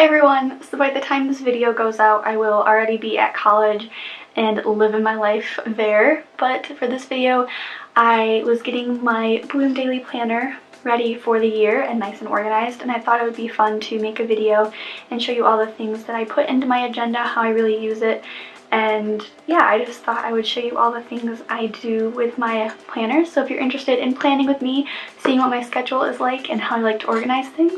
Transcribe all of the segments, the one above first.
everyone! So by the time this video goes out, I will already be at college and living my life there. But for this video, I was getting my Bloom Daily Planner ready for the year and nice and organized, and I thought it would be fun to make a video and show you all the things that I put into my agenda, how I really use it. And yeah, I just thought I would show you all the things I do with my planner. So if you're interested in planning with me, seeing what my schedule is like and how I like to organize things,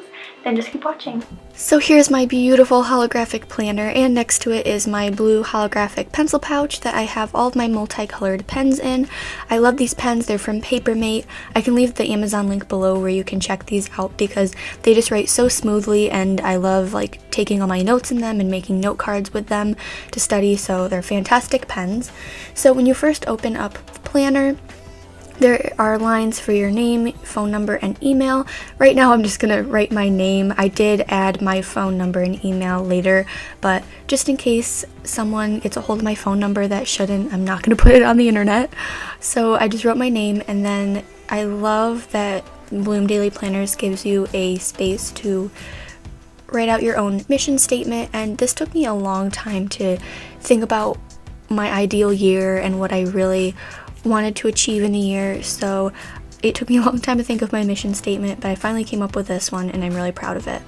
then just keep watching. So here's my beautiful holographic planner, and next to it is my blue holographic pencil pouch that I have all of my multicolored pens in. I love these pens. They're from Papermate. I can leave the Amazon link below where you can check these out because they just write so smoothly, and I love like taking all my notes in them and making note cards with them to study, so they're fantastic pens. So when you first open up the planner, there are lines for your name, phone number, and email. Right now I'm just gonna write my name. I did add my phone number and email later, but just in case someone gets a hold of my phone number that shouldn't, I'm not gonna put it on the internet. So I just wrote my name, and then I love that Bloom Daily Planners gives you a space to write out your own mission statement, and this took me a long time to think about my ideal year and what I really wanted to achieve in the year, so it took me a long time to think of my mission statement, but I finally came up with this one and I'm really proud of it.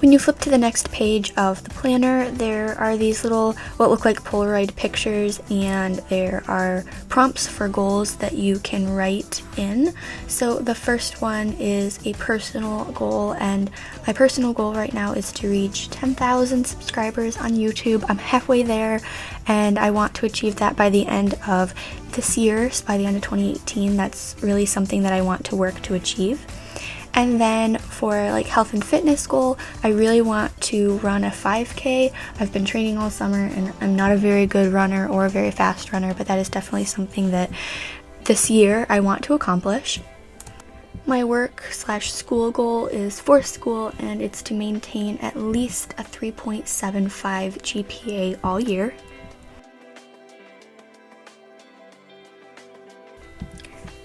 When you flip to the next page of the planner, there are these little, what look like Polaroid pictures, and there are prompts for goals that you can write in. So the first one is a personal goal, and my personal goal right now is to reach 10,000 subscribers on YouTube. I'm halfway there, and I want to achieve that by the end of this year, so by the end of 2018. That's really something that I want to work to achieve. And then for like health and fitness goal, I really want to run a 5K. I've been training all summer and I'm not a very good runner or a very fast runner, but that is definitely something that this year I want to accomplish. My work/school goal is for school, and it's to maintain at least a 3.75 GPA all year.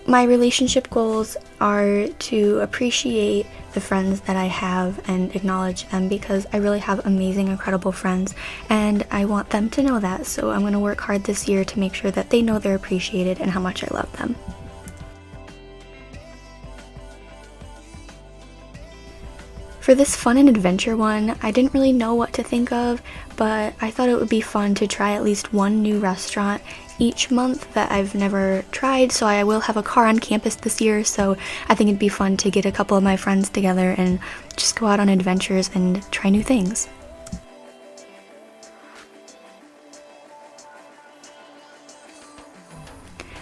My relationship goals are to appreciate the friends that I have and acknowledge them, because I really have amazing, incredible friends, and I want them to know that. So I'm going to work hard this year to make sure that they know they're appreciated and how much I love them. For this fun and adventure one, I didn't really know what to think of, but I thought it would be fun to try at least one new restaurant each month that I've never tried. So I will have a car on campus this year, so I think it'd be fun to get a couple of my friends together and just go out on adventures and try new things.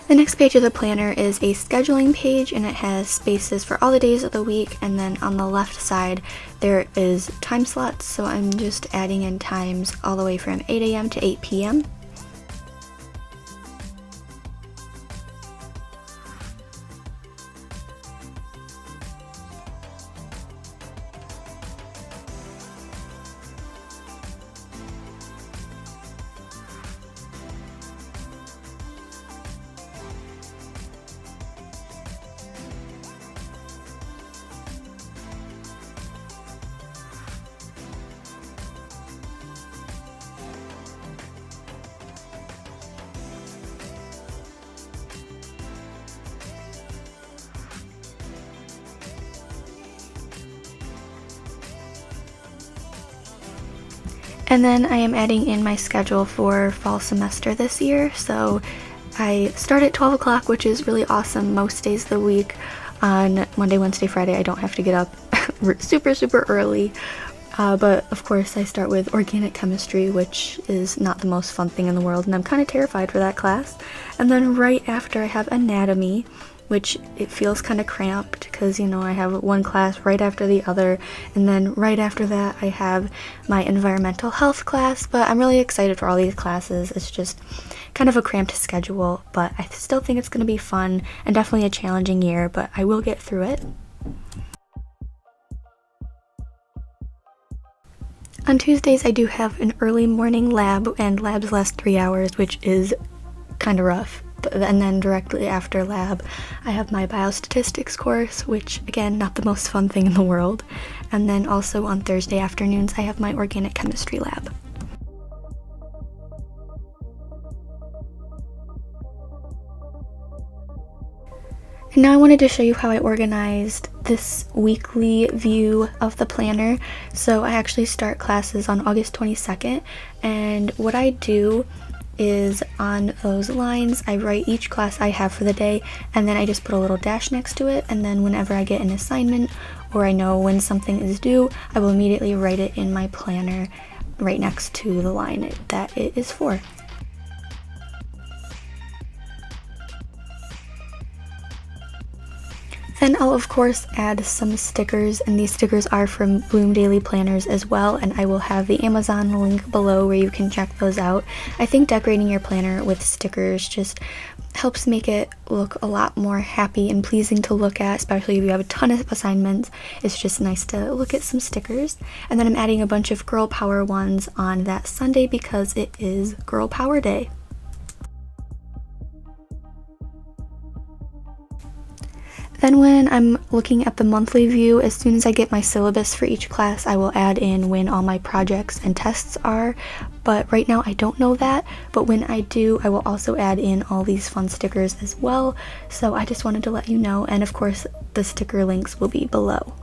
The next page of the planner is a scheduling page, and it has spaces for all the days of the week, and then on the left side there is time slots, so I'm just adding in times all the way from 8 a.m. to 8 p.m. And then I am adding in my schedule for fall semester this year. So I start at 12 o'clock, which is really awesome most days of the week. On Monday, Wednesday, Friday, I don't have to get up super early. But of course I start with organic chemistry, which is not the most fun thing in the world, and I'm kind of terrified for that class. And then right after I have anatomy, which it feels kind of cramped because, you know, I have one class right after the other, and then right after that I have my environmental health class. But I'm really excited for all these classes. It's just kind of a cramped schedule, but I still think it's going to be fun and definitely a challenging year, but I will get through it. On Tuesdays, I do have an early morning lab, and labs last 3 hours, which is kind of rough. And then directly after lab, I have my biostatistics course, which, again, not the most fun thing in the world. And then also on Thursday afternoons, I have my organic chemistry lab. And now I wanted to show you how I organized this weekly view of the planner. So I actually start classes on August 22nd, and what I do is on those lines, I write each class I have for the day, and then I just put a little dash next to it, and then whenever I get an assignment or I know when something is due, I will immediately write it in my planner right next to the line that it is for. Then I'll of course add some stickers, and these stickers are from Bloom Daily Planners as well, and I will have the Amazon link below where you can check those out. I think decorating your planner with stickers just helps make it look a lot more happy and pleasing to look at, especially if you have a ton of assignments. It's just nice to look at some stickers. And then I'm adding a bunch of Girl Power ones on that Sunday because it is Girl Power Day. Then when I'm looking at the monthly view, as soon as I get my syllabus for each class, I will add in when all my projects and tests are. But right now I don't know that, but when I do, I will also add in all these fun stickers as well. So I just wanted to let you know, and of course the sticker links will be below.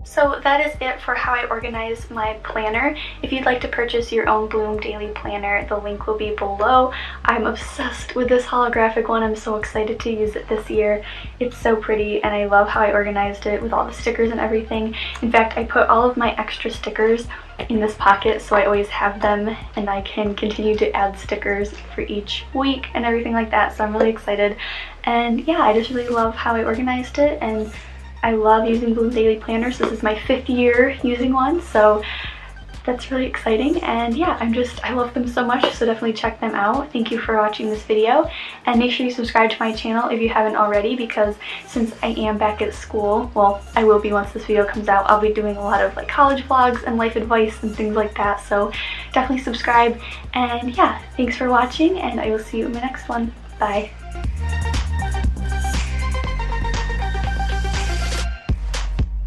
So that is it for how I organize my planner. If you'd like to purchase your own Bloom Daily Planner, the link will be below. I'm obsessed with this holographic one. I'm so excited to use it this year. It's so pretty, and I love how I organized it with all the stickers and everything. In fact, I put all of my extra stickers in this pocket so I always have them, and I can continue to add stickers for each week and everything like that. So I'm really excited, and yeah, I just really love how I organized it, and I love using Bloom Daily Planners. This is my 5th year using one, so that's really exciting. And yeah, I love them so much, so definitely check them out. Thank you for watching this video, and make sure you subscribe to my channel if you haven't already, because since I am back at school, well, I will be once this video comes out, I'll be doing a lot of like college vlogs and life advice and things like that, so definitely subscribe. And yeah, thanks for watching, and I will see you in my next one. Bye.